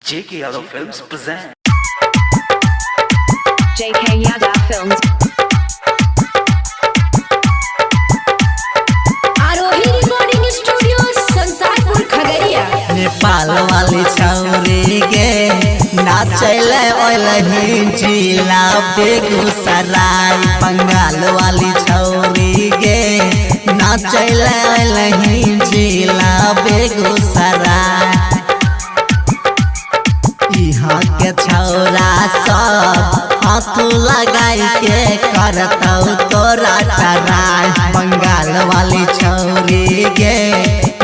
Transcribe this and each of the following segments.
JK Yadav Films present JK Yadav Films. आरोही recording studio Sansarpur Khagaria. Nepal वाली छौरी गे नाचैले ओलही जिला बेगूसराय। बंगाल वाली छौरी गे नाचैले ओलही जिला बेगूसराय। यहाँ के छौरा सब हाथ लगाई के करतौ तोरा टराय। बंगाल वाली छौरी गे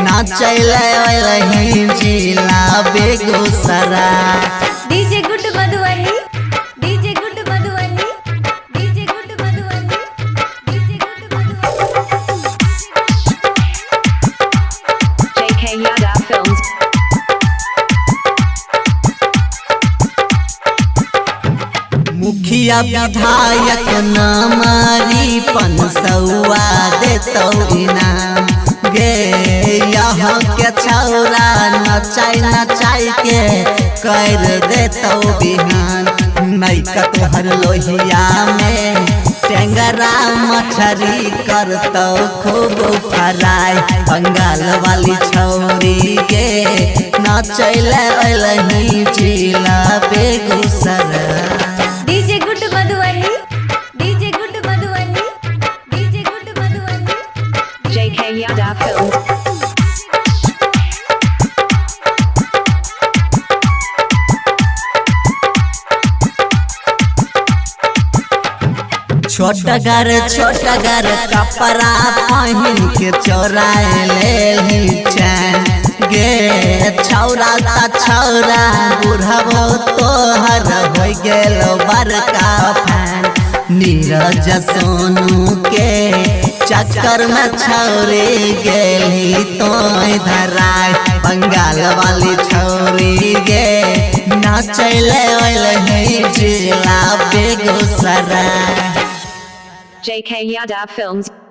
नाचैले ओलही जिला Begusarai. DJ good Madhubani, DJ good Madhubani, DJ good Madhubani, DJ good Madhubani. JK Yadav Films. मुखिया विधायक नामारी पंसौआ देतौ इनाम गे। यहाँ के छौरा नचाई नचाई के कर देतौ बिहान। नैका तोहर लोहिया में टेंगरा मछरी करतौ खूब फराय। बंगाल वाली छौरी गे नचैले ओलही जिला Begusarai. DJ good Madhubani, DJ good Madhubani, DJ good Madhubani. JK Yadav Films. छोटगर कपड़ा पहिन के चोराए ले चैन गे। छौरा ता छौरा बुढ़बो तोहर हो गेल बड़का फैन। नीरज सोनू के चक्कर में छौरी गेली तो धराय। बंगाल वाली छौरी गे नाचैले ओलही जिला बेगूसराय। JK Yadav Films.